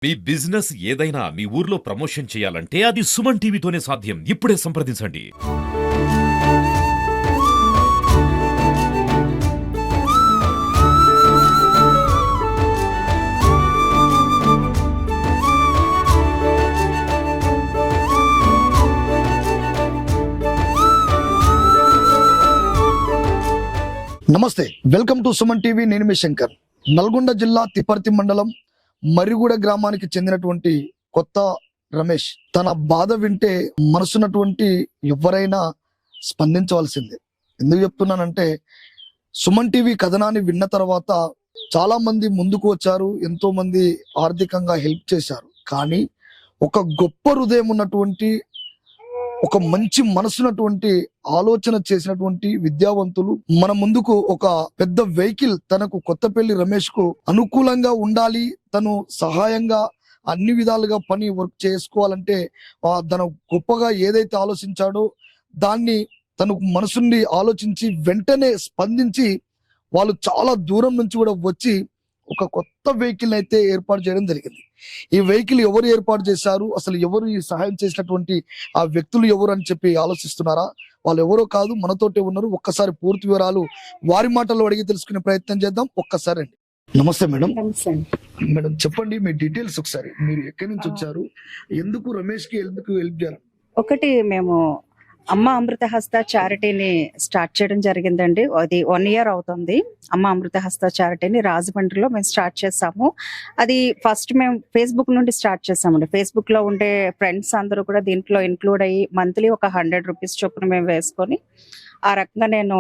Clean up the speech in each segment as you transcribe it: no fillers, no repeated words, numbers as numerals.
మీ business ఏదైనా మీ ఊర్లో promotion చేయాలంటే అది సుమన్ టీవీతోనే సాధ్యం. ఇప్పుడే సంప్రదించండి. నమస్తే, వెల్కమ్ టు సుమన్ టీవీ. నేను మీ శంకర్. నల్గొండ జిల్లా తిపర్తి మండలం మర్రిగూడ గ్రామానికి చెందినటువంటి కొత్త రమేష్ తన బాధ వింటే మనసున్నటువంటి ఎవరైనా స్పందించవలసిందే. ఎందుకు చెప్తున్నానంటే, సుమన్ టీవీ కథనాన్ని విన్న తర్వాత చాలా మంది ముందుకు వచ్చారు, ఎంతో మంది ఆర్థికంగా హెల్ప్ చేశారు. కానీ ఒక గొప్ప హృదయం ఉన్నటువంటి, ఒక మంచి మనసున్నటువంటి ఆలోచన చేసినటువంటి విద్యావంతులు మన ముందుకు ఒక పెద్ద వెహికల్ తనకు కొత్తపల్లి రమేష్ కు అనుకూలంగా ఉండాలి, తను సహాయంగా అన్ని విధాలుగా పని వర్క్ చేసుకోవాలంటే తను గొప్పగా ఏదైతే ఆలోచించాడో దాన్ని తనకు మనసుండి ఆలోచించి వెంటనే స్పందించి వాళ్ళు చాలా దూరం నుంచి కూడా వచ్చి ఒక కొత్త వెహికల్ అయితే ఏర్పాటు చేయడం జరిగింది. ఈ వెహికల్ ఎవరు ఏర్పాటు చేశారు, అసలు ఎవరు ఈ సహాయం చేసినటువంటి ఆ వ్యక్తులు ఎవరు అని చెప్పి ఆలోచిస్తున్నారా? వాళ్ళు ఎవరో కాదు, మనతోటే ఉన్నారు. ఒక్కసారి పూర్తి వివరాలు వారి మాటల్లో అడిగి తెలుసుకునే ప్రయత్నం చేద్దాం. ఒక్కసారి అండి. నమస్తే మేడం. మేడం చెప్పండి మీ డీటెయిల్స్ ఒకసారి. మీరు ఎక్కడి నుంచి వచ్చారు, ఎందుకు రమేష్ కి ఎందుకు హెల్ప్ చేయాలి? ఒకటి, మేము అమ్మ అమృత హస్త చారిటీని స్టార్ట్ చేయడం జరిగిందండి. అది 1 year అవుతుంది. అమ్మ అమృత హస్త చారిటీని రాజమండ్రిలో మేము స్టార్ట్ చేసాము. అది ఫస్ట్ మేము ఫేస్బుక్ నుండి స్టార్ట్ చేసామండి. ఫేస్బుక్ లో ఉండే ఫ్రెండ్స్ అందరూ కూడా దీంట్లో ఇన్క్లూడ్ అయ్యి మంత్లీ ఒక 100 రూపీస్ చొప్పున మేము వేసుకొని ఆ రకంగా నేను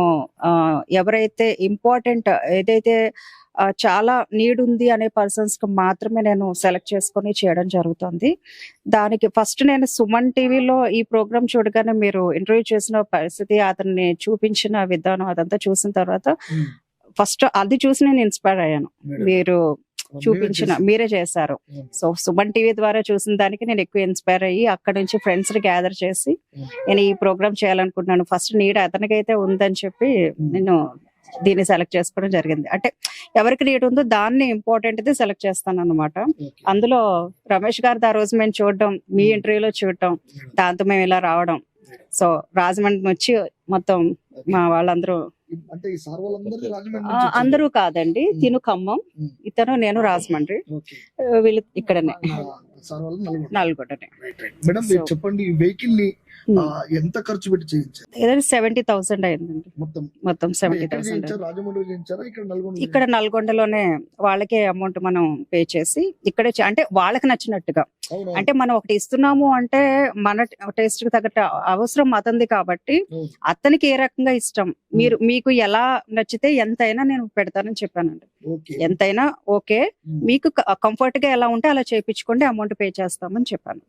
ఎవరైతే ఇంపార్టెంట్, ఏదైతే చాలా నీడ్ ఉంది అనే పర్సన్స్ కి మాత్రమే నేను సెలెక్ట్ చేసుకొని చేయడం జరుగుతుంది. దానికి ఫస్ట్ నేను సుమన్ టీవీలో ఈ ప్రోగ్రామ్ చూడగానే మీరు ఇంటర్వ్యూ చేసిన పరిస్థితి, అతన్ని చూపించిన విధానం అదంతా చూసిన తర్వాత ఫస్ట్ అది చూసి నేను ఇన్స్పైర్ అయ్యాను. మీరు మీరే చేశారు. సో సుమన్ టీవీ ద్వారా చూసిన దానికి నేను ఎక్కువ ఇన్స్పైర్ అయ్యి అక్కడ నుంచి ఫ్రెండ్స్ ని గ్యాదర్ చేసి నేను ఈ ప్రోగ్రామ్ చేయాలనుకుంటున్నాను. ఫస్ట్ నీడ్ అతనికైతే ఉందని చెప్పి నేను దీన్ని సెలెక్ట్ చేసుకోవడం జరిగింది. అంటే ఎవరికి నీడ్ ఉందో దాన్ని ఇంపార్టెంట్ సెలెక్ట్ చేస్తాను అన్నమాట. అందులో రమేష్ గారిది ఆ రోజు మేము చూడడం, మీ ఇంటర్వ్యూలో చూడటం, దాంతో మేము ఇలా రావడం. సో రాజమండ్రి వచ్చి మొత్తం మా వాళ్ళందరూ, అందరూ కాదండి, తిను ఖమ్మం, ఇతను నేను రాజమండ్రి, వీళ్ళు ఇక్కడనే నల్గొండనే. మేడం చెప్పండి, ఈ వెహికల్ ని ఎంత ఖర్చు పెట్టి చేయించారు? 70,000 అయిందండి. మొత్తం 70,000. ఇక్కడ నల్గొండలోనే వాళ్ళకే అమౌంట్ మనం పే చేసి ఇక్కడే అంటే వాళ్ళకి నచ్చినట్టుగా, అంటే మనం ఒకటి ఇస్తున్నాము అంటే మన టేస్ట్ కి తగ్గట్టు అవసరం అతనిది కాబట్టి అతనికి ఏ రకంగా ఇష్టం, మీకు ఎలా నచ్చితే ఎంతైనా నేను పెడతానని చెప్పానండి. ఎంతైనా ఓకే, మీకు కంఫర్ట్ గా ఎలా ఉంటే అలా చేయించుకోండి, అమౌంట్ పే చేస్తామని చెప్పాను.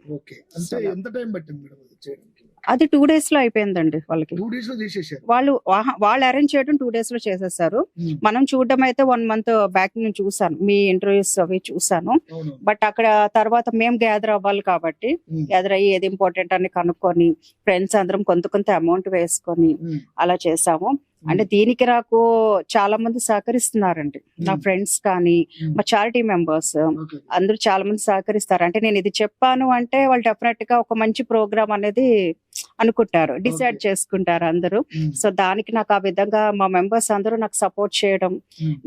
అది 2 days లో అయిపోయిందండి. వాళ్ళకి వాళ్ళు అరేంజ్ చేయడం 2 days లో చేసేసారు. మనం చూడడం అయితే 1 month బ్యాక్ నేను చూసాను, మీ ఇంటర్వ్యూస్ అవి చూసాను. బట్ అక్కడ తర్వాత మేము గ్యాదర్ అవ్వాలి కాబట్టి గ్యాదర్ అయ్యి ఏది ఇంపార్టెంట్ అని కనుక్కొని ఫ్రెండ్స్ అందరం కొంత అమౌంట్ వేసుకొని అలా చేసాము. అంటే దీనికి నాకు చాలా మంది సహకరిస్తున్నారండి, నా ఫ్రెండ్స్ కానీ మా చారిటీ మెంబర్స్ అందరూ చాలా మంది సహకరిస్తారు. అంటే నేను ఇది చెప్పాను అంటే వాళ్ళు డెఫినెట్ గా ఒక మంచి ప్రోగ్రామ్ అనేది అనుకుంటారు, డిసైడ్ చేసుకుంటారు అందరూ. సో దానికి నాకు ఆ విధంగా మా మెంబర్స్ అందరూ నాకు సపోర్ట్ చేయడం,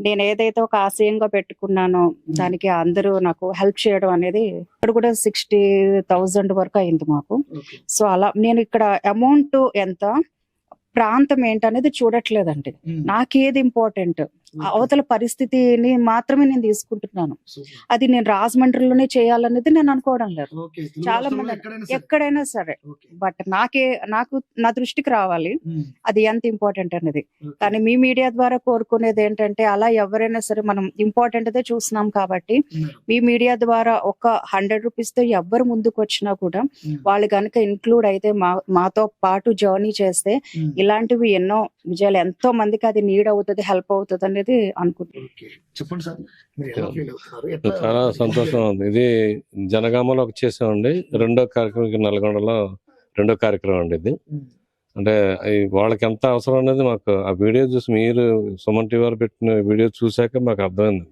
నేను ఏదైతే ఒక ఆశయంగా పెట్టుకున్నానో దానికి అందరూ నాకు హెల్ప్ చేయడం అనేది ఇక్కడ కూడా 60,000 వరకు అయింది మాకు. సో అలా నేను ఇక్కడ అమౌంట్ ఎంత, ప్రాంతం ఏంటనేది చూడట్లేదండి. నాకేది ఇంపార్టెంట్, అవతల పరిస్థితిని మాత్రమే నేను తీసుకుంటున్నాను. అది నేను రాజమండ్రిలోనే చేయాలనేది నేను అనుకోవడం లేదు. చాలా మంది ఎక్కడైనా సరే, బట్ నాకు నా దృష్టికి రావాలి అది ఎంత ఇంపార్టెంట్ అనేది. కానీ మీ మీడియా ద్వారా కోరుకునేది ఏంటంటే, అలా ఎవరైనా సరే మనం ఇంపార్టెంట్ అదే చూస్తున్నాం కాబట్టి మీ మీడియా ద్వారా ఒక 100 రూపీస్ తో ఎవరు ముందుకు వచ్చినా కూడా వాళ్ళు కనుక ఇన్క్లూడ్ అయితే మాతో పాటు జర్నీ చేస్తే ఇలాంటివి ఎన్నో విజయాలు, ఎంతో మందికి అది నీడ్ అవుతుంది, హెల్ప్ అవుతుంది అనేది అనుకుంటున్నాను. చెప్పండి సార్. చాలా సంతోషం ఉంది. ఇది జనగామలో చేసామండి, రెండో కార్యక్రమం నల్గొండలో రెండో కార్యక్రమం అండి ఇది. అంటే వాళ్ళకి ఎంత అవసరం అనేది మాకు ఆ వీడియో చూసి, మీరు సుమన్ టీవీ వారు పెట్టిన వీడియో చూసాక మాకు అర్థమైంది.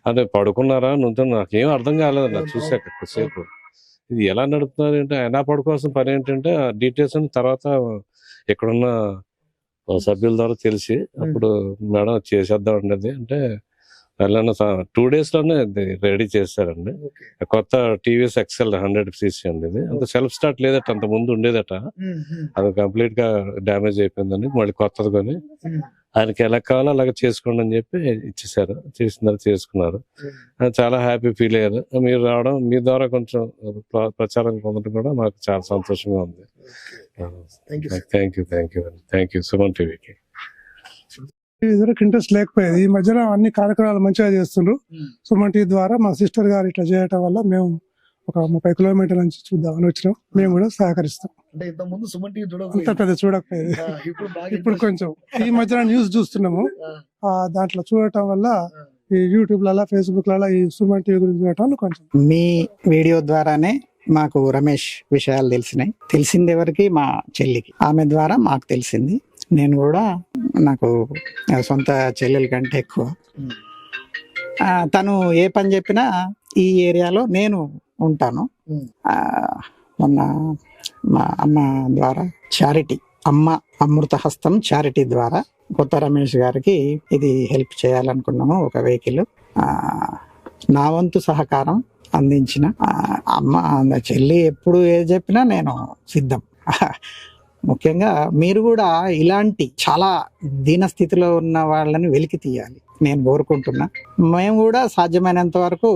అంటే పడుకున్నారా నుంచో నాకేం అర్థం కాలేదు నాకు చూసాక కొద్దిసేపు. ఇది ఎలా నడుపుతున్నారు అంటే, ఎలా పడుకోవాల్సిన పని ఏంటంటే ఆ డీటెయిల్స్ తర్వాత ఇక్కడున్న సభ్యుల ద్వారా తెలిసి అప్పుడు మేడం చేసేద్దాం ఉండేది అంటే వెళ్ళిన 2 days లోనే రెడీ చేశారండి. కొత్త టీవీఎస్ ఎక్సెల్ 100cc అండి. ఇది అంత సెల్ఫ్ స్టార్ట్ లేదట, అంత ముందు ఉండేదట. అది కంప్లీట్ గా డ్యామేజ్ అయిపోయిందండి. మళ్ళీ కొత్తది కొని ఆయనకి ఎలా కావాలో అలాగే చేసుకోండి అని చెప్పి ఇచ్చేసారు. చేసుకున్నారు. చాలా హ్యాపీ ఫీల్ అయ్యారు. మీరు రావడం, మీ ద్వారా కొంచెం ప్రచారం పొందడం కూడా మాకు చాలా సంతోషంగా ఉంది. థ్యాంక్ యూ సుమన్ టీవీకి. ఇదివరకు ఇంట్రెస్ట్ లేకపోయేది, ఈ మధ్యన అన్ని కార్యక్రమాలు మంచిగా చేస్తుండ్రు. సుమన్ టీవీ ద్వారా మా సిస్టర్ గారు ఇట్లా చేయటం వల్ల మేము ఒక 30 kilometers నుంచి చూద్దామని వచ్చినాం. మేము కూడా సహకరిస్తాం. అంత పెద్ద చూడకపోయేది, ఇప్పుడు కొంచెం ఈ మధ్యన న్యూస్ చూస్తున్నాము. దాంట్లో చూడటం వల్ల ఈ యూట్యూబ్ లలో, ఫేస్బుక్ లలో ఈ సుమన్ టీవీ గురించి చూడటం కొంచెం. మీ వీడియో ద్వారానే మాకు రమేష్ విషయాలు తెలిసినాయి. తెలిసింది ఎవరికి? మా చెల్లికి. ఆమె ద్వారా మాకు తెలిసింది. నేను కూడా, నాకు సొంత చెల్లెల కంటే ఎక్కువ. తను ఏ పని చెప్పినా ఈ ఏరియాలో నేను ఉంటాను. మొన్న మా అమ్మ ద్వారా చారిటీ, అమ్మ అమృత హస్తం చారిటీ ద్వారా కొత్త రమేష్ గారికి ఇది హెల్ప్ చేయాలనుకున్నాము. ఒక వెహికల్ నా వంతు సహకారం అందించిన అమ్మ చెల్లి ఎప్పుడు ఏది చెప్పినా నేను సిద్ధం. ముఖ్యంగా మీరు కూడా ఇలాంటి చాలా దీన స్థితిలో ఉన్న వాళ్ళని వెలికి తీయాలి నేను కోరుకుంటున్నా. మేము కూడా సాధ్యమైనంత వరకు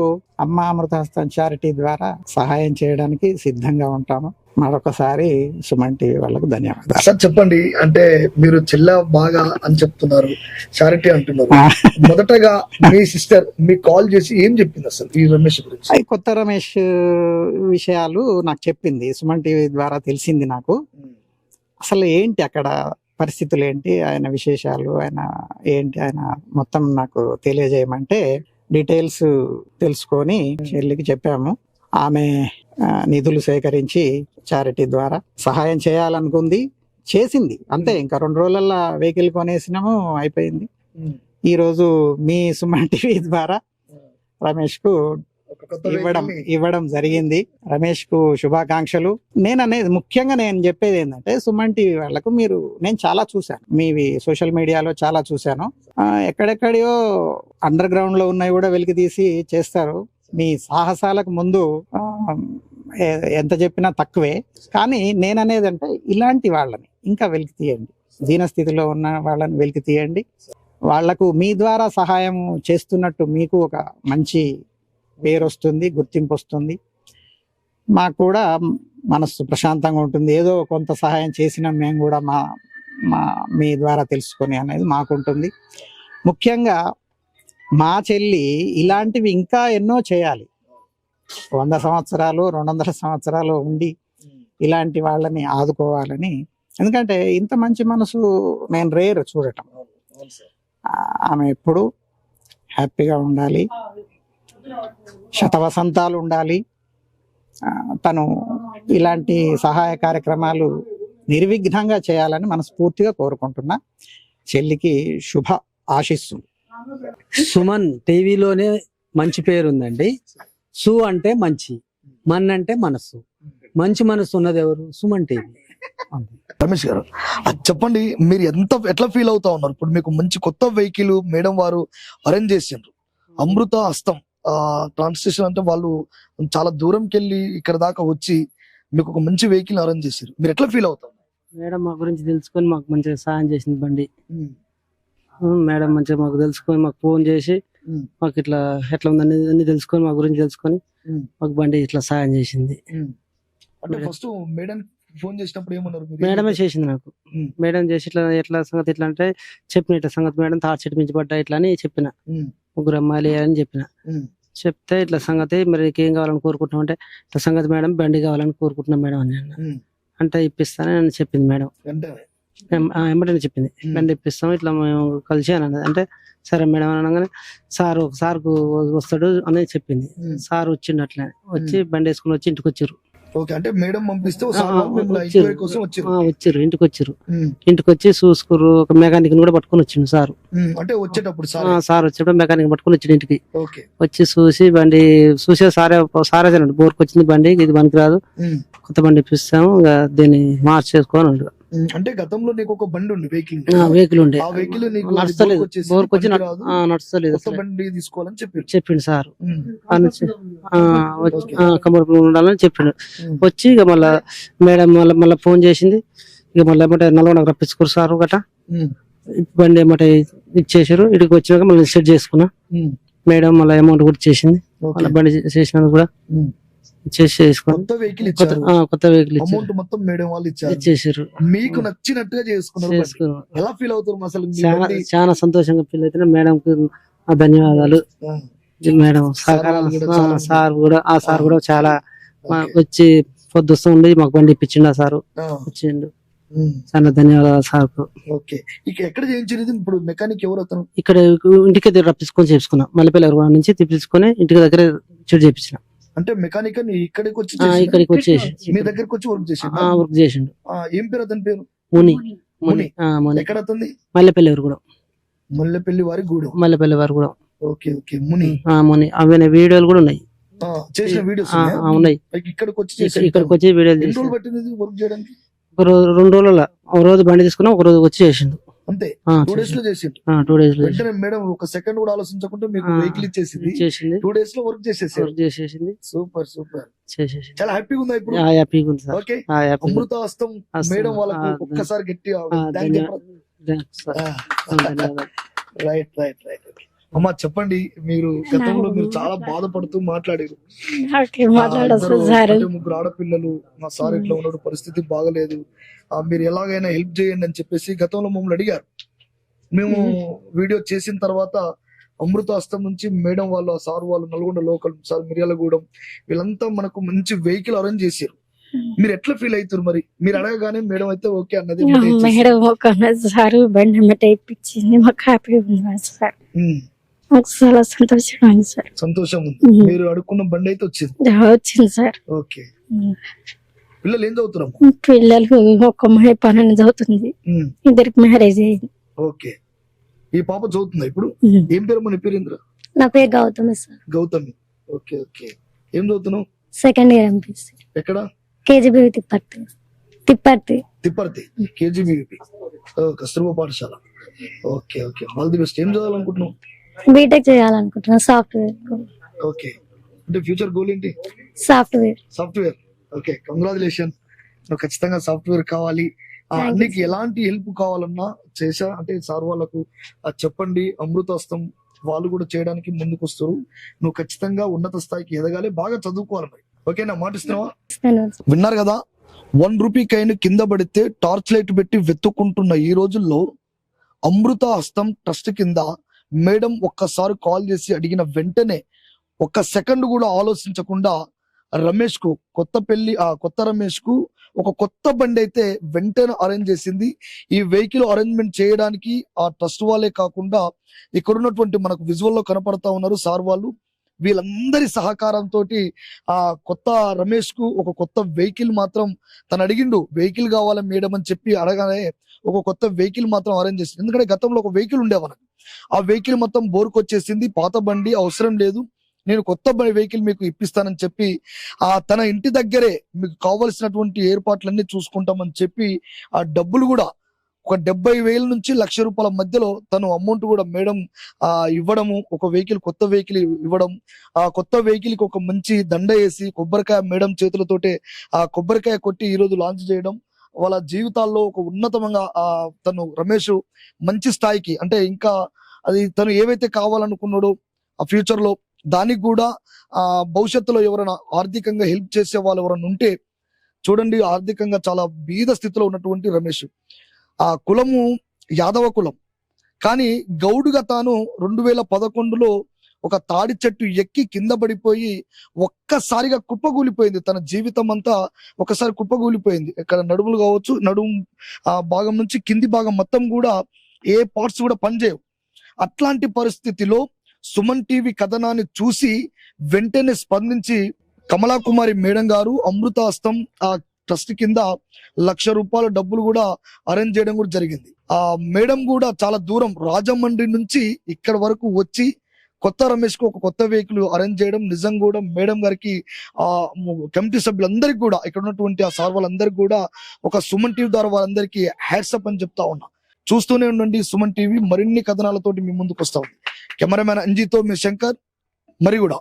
అమ్మ అమృతహస్తం చారిటీ ద్వారా సహాయం చేయడానికి సిద్ధంగా ఉంటాము. మరొకసారి సుమన్ టీవీ వాళ్ళకు ధన్యవాదాలు. సార్ చెప్పండి, అంటే మీరు చెల్ల బాగా అని చెప్తున్నారు, చారిటీ అంటున్నారు. మొదటగా మీ సిస్టర్ మీకు కాల్ చేసి ఏం చెప్పింది అసలు ఈ రమేష్ గురించి? కొత్త రమేష్ విషయాలు నాకు చెప్పింది. సుమన్ టీవీ ద్వారా తెలిసింది నాకు. అసలు ఏంటి అక్కడ పరిస్థితులు ఏంటి, ఆయన విశేషాలు, ఆయన ఏంటి, ఆయన మొత్తం నాకు తెలియజేయమంటే డీటెయిల్స్ తెలుసుకొని చెల్లికి చెప్పాము. ఆమె నిధులు సేకరించి చారిటీ ద్వారా సహాయం చేయాలనుకుంది, చేసింది. అంతే, ఇంకా 2 రోజులలో వెహికల్ కొనేసినాము, అయిపోయింది. ఈ రోజు మీ సుమన్ టీవీ ద్వారా రమేష్ కు ఇవ్వడం జరిగింది. రమేష్ కు శుభాకాంక్షలు. ముఖ్యంగా నేను చెప్పేది ఏంటంటే, సుమన్ టీవీ వాళ్ళకు నేను చాలా చూశాను, మీవి సోషల్ మీడియాలో చాలా చూశాను. ఎక్కడెక్కడో అండర్ గ్రౌండ్ లో ఉన్నాయి కూడా వెలికి తీసి చేస్తారు. మీ సాహసాలకు ముందు ఎంత చెప్పినా తక్కువే. కానీ నేననేది అంటే, ఇలాంటి వాళ్ళని ఇంకా వెలికి తీయండి, దీనస్థితిలో ఉన్న వాళ్ళని వెలికి తీయండి. వాళ్లకు మీ ద్వారా సహాయం చేస్తున్నట్టు మీకు ఒక మంచి పేరు వస్తుంది, గుర్తింపు వస్తుంది. మాకు కూడా మనస్సు ప్రశాంతంగా ఉంటుంది. ఏదో కొంత సహాయం చేసినా మేము కూడా మీ ద్వారా తెలుసుకొని అనేది మాకుంటుంది. ముఖ్యంగా మా చెల్లి ఇలాంటివి ఇంకా ఎన్నో చేయాలి. 100 సంవత్సరాలు 200 సంవత్సరాలు ఉండి ఇలాంటి వాళ్ళని ఆదుకోవాలని. ఎందుకంటే ఇంత మంచి మనసు నేను రేర్ చూడటం. ఆమె ఎప్పుడు హ్యాపీగా ఉండాలి, శతవసంతాలు ఉండాలి. తను ఇలాంటి సహాయ కార్యక్రమాలు నిర్విఘ్నంగా చేయాలని మనస్ఫూర్తిగా కోరుకుంటున్నా. చెల్లికి శుభ ఆశీస్సులు. సుమన్ టీవీలోనే మంచి పేరు ఉందండి. సు అంటే మంచి, మన్ అంటే మనసు. మంచి మనసు ఉన్నది ఎవరు? సుమన్ టీవీ. రమేష్ గారు, అది చెప్పండి, మీరు ఎట్లా ఫీల్ అవుతా ఉన్నారు? ఇప్పుడు మీకు మంచి కొత్త వెహికల్ మేడం వారు అరేంజ్ చేసిండ్రు. అమృత హస్తం ట్రాన్స్లేషన్ అంటే వాళ్ళు చాలా దూరంకి వెళ్ళి ఇక్కడ దాకా వచ్చి మీకు ఒక మంచి వెహికల్ అరేంజ్ చేశారు. మీరు ఎట్లా ఫీల్ అవుతారు? మేడం మా గురించి తెలుసుకొని మాకు మంచిగా సహాయం చేసింది బండి. మేడం మంచిగా మాకు తెలుసుకొని మాకు ఫోన్ చేసి మాకు ఇట్లా ఎట్లా ఉందని అన్ని తెలుసుకొని మా గురించి తెలుసుకొని మాకు బండి ఇట్లా సహాయం చేసింది. అంటే ఫస్ట్ మేడం ఫోన్ చేసినప్పుడు ఏమన్నారు? మేడమే చేసింది నాకు. మేడం చేసి ఎట్లా సంగతి ఇట్లా అంటే చెప్పిన, ఇట్లా సంగతి మేడం తాడు చెట్టు మించి పడ్డా ఇట్లా అని చెప్పిన. 3 అమ్మాయిలు అని చెప్పిన. చెప్తే ఇట్లా సంగతి మరి ఏం కావాలని కోరుకుంటున్నాం అంటే, ఇట్లా సంగతి మేడం బండి కావాలని కోరుకుంటున్నాం మేడం అని అంటే ఇప్పిస్తానని చెప్పింది మేడం. వెంబడి చెప్పింది బండి ఇప్పిస్తాం ఇట్లా మేము కలిసి అని అన్నది. అంటే సరే మేడం అని అనగానే సార్కు వస్తాడు అని చెప్పింది. సార్ వచ్చిండు. అట్లా వచ్చి బండి వేసుకుని వచ్చి ఇంటికి వచ్చారు. ఓకే, అంటే మేడం పంపిస్తే ఆ, వచ్చారు. ఎంక్వైరీ కోసం వచ్చారు. వచ్చారు, ఇంటికి వచ్చారు. ఉమ్, ఇంటికి వచ్చి చూసుకురు. ఒక మెకానిక్ కూడా పట్టుకొని వచ్చిండు సార్. అంటే వచ్చేటప్పుడు సార్. సార్ వచ్చేటప్పుడు మెకానిక్ పట్టుకొని వచ్చిండు ఇంటికి. ఓకే. వచ్చి చూసి బండి చూసే సారే అన్నాడు, బోర్కి వచ్చింది బండి, ఇది పనికిరాదు, ఉమ్, కొత్త బండి ఇప్పిస్తాము, ఇక దీన్ని మార్చేసుకోని అన్నాడు. అంటే గతంలో నీకు ఒక బండి ఉంది, వెహికల్ వెహికల్ ఉండే ఆ వెహికల్ నీకు నడుస్తలేదు, బోర్కి వచ్చి పనికిరాదు, నడుస్తలేదు కొత్త బండి తీసుకోవాలని చెప్పారు. చెప్పిండు సార్. ఉమ్, వచ్చి కంపల్సరీ ఉండాలని చెప్పిండు. ఉమ్, వచ్చి ఇక మళ్ళా మేడం మళ్ళీ ఫోన్ చేసింది. ఇక మళ్ళీ ఏమంటే నల్గొండకు రప్పించుకోరు సార్ గట, ఉమ్, బండి ఏమంటే ఇచ్చేసారు. ఇక్కడికి వచ్చినాక మళ్ళీ సెట్ చేసుకున్నా. ఉమ్, మేడం మళ్ళీ అమౌంట్ కూడా ఇచ్చేసింది. ఓకే. మళ్ళీ బండి చేసినందుకు కూడా ఉమ్. చేసుకున్నాం. కొత్త వెహికల్ ఇచ్చారు, కొత్త వెహికల్ అమౌంట్ మొత్తం మేడం వాళ్ళు ఇచ్చారు, ఇచ్చేసారు. మీకు నచ్చినట్టుగా చేసుకున్నారు. బండి. చేసుకున్నాం. ఎలా ఫీల్ అవుతారు అసలు మీ చాలా బండి? చాలా సంతోషంగా ఫీల్ అవుతున్నా. మేడం కు ధన్యవాదాలు. ఆ, మేడం సహకారం, కూడా చాలా సార్ కూడా చాలా వచ్చి పొద్దుస్తూ ఉండి మాకు బండి ఇప్పించిండు. ఆ సారు ఆ, వచ్చిండు. ఉమ్, చాలా ధన్యవాదాలు సార్ కు. ఓకే. ఇక ఎక్కడ చేయించేది ఇప్పుడు? మెకానిక్ ఎవరు అతను? ఇక్కడ ఇంటికి దగ్గర రప్పించుకొని చేసుకున్నా. మల్లెపల్లి నుంచి తెప్పించుకొని ఇంటికి దగ్గర చెడు చేపించిన. అంటే మెకానిక్ అని ఇక్కడికి వచ్చి ఇక్కడికి వచ్చేసి మీ దగ్గరికి వచ్చి వర్క్ చేసి వర్క్ చేసిండు. ఏం పేరు అతని పేరు? ముని. ముని. ముని. ఎక్కడ అతన్ని? మల్లెపల్లి కూడా. మల్లెపల్లి వారి గూడెం. మల్లెపల్లి వారు కూడా. Okay, okay. ముని. ముని. అవి వీడియోలు కూడా ఉన్నాయి. చేసిన వీడియోస్ ఉన్నాయి. ఇక్కడికి వచ్చి చేసి ఇక్కడికి వచ్చి వీడియోలు ఎన్ని చేసి రోజులు పట్టింది వర్క్ చేయడానికి? ఒక రోజు 2 రోజుల, ఒక రోజు బండి తీసుకున్నా, ఒక రోజు వచ్చి చేసిండు. అంతే 2 days లో చేసిండు. 2 days లో వెంటనే మేడం ఒక సెకండ్ కూడా ఆలోచించకుండా మీకు వెహికల్ ఇచ్చేసింది, చేసింది. 2 days లో వర్క్ చేసేసారు. వర్క్ చేసేసింది. Super, super. చేసేసింది. చాలా హ్యాపీగా ఉందా ఇప్పుడు? హ్యాపీగా ఉంది సార్. ఓకే. హ్యాపీగా ఉంది. అమృత హస్తం మేడం వాళ్ళకు ఒక్కసారి గట్టిగా థాంక్స్ చెప్పండి. Thanks sir. ధన్యవాదాలు. Right, right, right. అమ్మా చెప్పండి, మీరు గతంలో మీరు చాలా బాధపడుతూ మాట్లాడారు. అంటే 3 ఆడపిల్లలు, మా సార్ ఇట్లా ఉన్నాడు, పరిస్థితి బాగలేదు, మీరు ఎలాగైనా హెల్ప్ చేయండి అని చెప్పేసి గతంలో మమ్మల్ని అడిగారు. మేము వీడియో చేసిన తర్వాత అమృత హస్తం నుంచి మేడం వాళ్ళు, సార్ వాళ్ళు, నల్గొండ లోకల్ సార్, మిర్యాలగూడెం, వీళ్ళంతా మనకు మంచి వెహికల్ అరేంజ్ చేశారు. మీరు ఎట్లా ఫీల్ అవుతారు మరి? మీరు అడగగానే మేడం అయితే ఓకే అన్నది. మేడం ఒక సార్ బండి అమ్మట ఇప్పించింది, మాకు హ్యాపీ ఉంది సార్. మాకు చాలా సంతోషంగా ఉంది సార్. సంతోషం ఉంది. మీరు అడుక్కున్న బండి అయితే వచ్చింది. వచ్చింది సార్. ఓకే. పిల్లలు ఏం చదువుతారు? పిల్లలు ఒక అమ్మాయి 12 చదువుతుంది, 2 మ్యారేజ్ అయింది. ఓకే. ఈ పాప చదువుతుందా ఇప్పుడు? ఏం పేరు? మన పేరేంద్ర. నా పేరు Gautami sir. Gautami. Okay, okay. ఏం చదువుతున్నావు? 2nd year MPC. ఎక్కడ? కేజీబీ తిప్పర్తి. తిప్పర్తి కేజీబీవీపీ కస్తూర్బా పాఠశాల. Okay, okay. All the best. ఏం చదవాలనుకుంటున్నావు? బీటెక్ చేయాలనుకుంటున్నా, సాఫ్ట్వేర్. ఓకే. అంటే ఫ్యూచర్ గోల్ ఏంటి? సాఫ్ట్వేర్. Okay, congratulation. నువ్వు ఖచ్చితంగా సాఫ్ట్వేర్ కావాలి. నీకు ఎలాంటి హెల్ప్ కావాలన్నా చేసా అంటే సార్ వాళ్ళకు చెప్పండి. అమృతహస్తం వాళ్ళు కూడా చేయడానికి ముందుకు వస్తారు. నువ్వు ఖచ్చితంగా ఉన్నత స్థాయికి ఎదగాలి, బాగా చదువుకోవాలి. మరి ఓకేనా? మాటిస్తున్నావా? విన్నారు కదా, 1 రూపీ కాయిన్ కింద పడితే టార్చ్ లైట్ పెట్టి వెతుక్కుంటున్న ఈ రోజుల్లో అమృత హస్తం ట్రస్ట్ కింద మేడం ఒక్కసారి కాల్ చేసి అడిగిన వెంటనే 1 సెకండ్ కూడా ఆలోచించకుండా రమేష్ కు కొత్త రమేష్ కు ఒక కొత్త బండి అయితే వెంటనే అరేంజ్ చేసింది. ఈ వెహికల్ అరేంజ్మెంట్ చేయడానికి ఆ ట్రస్ట్ వాళ్ళే కాకుండా ఇక్కడ ఉన్నటువంటి మనకు విజువల్ లో కనపడతా ఉన్నారు సార్ వాళ్ళు, వీళ్ళందరి సహకారంతో ఆ కొత్త రమేష్ కు ఒక కొత్త వెహికల్ మాత్రం తను అడిగిండు. వెహికల్ కావాలి మేడం అని చెప్పి అడగానే ఒక కొత్త వెహికల్ మాత్రం అరేంజ్ చేసింది. ఎందుకంటే గతంలో ఒక వెహికల్ ఉండేవాళ్ళ, ఆ వెహికల్ మొత్తం బోర్కు వచ్చేసింది, పాత బండి అవసరం లేదు, నేను కొత్త వెహికల్ మీకు ఇప్పిస్తానని చెప్పి తన ఇంటి దగ్గరే మీకు కావలసినటువంటి ఏర్పాట్లన్నీ చూసుకుంటామని చెప్పి ఆ డబ్బులు కూడా ఒక 70,000 నుంచి ₹1,00,000 మధ్యలో తను అమౌంట్ కూడా మేడం ఇవ్వడము, ఒక కొత్త వెహికల్ ఇవ్వడం, ఆ కొత్త వెహికల్ కి ఒక మంచి దండ వేసి కొబ్బరికాయ మేడం చేతులతోటే ఆ కొబ్బరికాయ కొట్టి ఈ రోజు లాంచ్ చేయడం, వాళ్ళ జీవితాల్లో ఒక ఉన్నతమంగా తను రమేష్ మంచి స్థాయికి, అంటే ఇంకా అది తను ఏవైతే కావాలనుకున్నాడో ఆ ఫ్యూచర్ లో దానికి కూడా భవిష్యత్తులో ఎవరైనా ఆర్థికంగా హెల్ప్ చేసే వాళ్ళు ఎవరైనా ఉంటే చూడండి. ఆర్థికంగా చాలా బీద స్థితిలో ఉన్నటువంటి రమేష్, ఆ కులము యాదవ కులం, కానీ గౌడుగా తాను 2011లో ఒక తాడి చెట్టు ఎక్కి కింద పడిపోయి ఒక్కసారిగా కుప్పగూలిపోయింది. తన జీవితం అంతా ఒకసారి కుప్పగూలిపోయింది. ఇక్కడ నడుములు కావచ్చు, నడుము భాగం నుంచి కింది భాగం మొత్తం కూడా ఏ పార్ట్స్ కూడా పనిచేయవు. అట్లాంటి పరిస్థితిలో సుమన్ టీవీ కథనాన్ని చూసి వెంటనే స్పందించి కమలా కుమారి మేడం గారు అమృత హస్తం ఆ ట్రస్ట్ కింద ₹1,00,000 డబ్బులు కూడా అరేంజ్ చేయడం కూడా జరిగింది. ఆ మేడం కూడా చాలా దూరం రాజమండ్రి నుంచి ఇక్కడ వరకు వచ్చి కొత్త రమేష్ కు ఒక కొత్త వెహికల్ అరేంజ్ చేయడం నిజంగా కూడా మేడం గారికి ఆ కమిటీ సభ్యులందరికీ కూడా ఇక్కడ ఉన్నటువంటి ఆ సార్ వాళ్ళందరికీ కూడా ఒక సుమన్ టీవీ ద్వారా వాళ్ళందరికీ హ్యాట్సప్ అని చెప్తా ఉన్నా. చూస్తూనే ఉండండి సుమన్ టీవీ, మరిన్ని కథనాలతోటి మీ ముందుకు వస్తా ఉంది. కెమెరామ్యాన్ అంజీతో మీ శంకర్, మరిగూడ.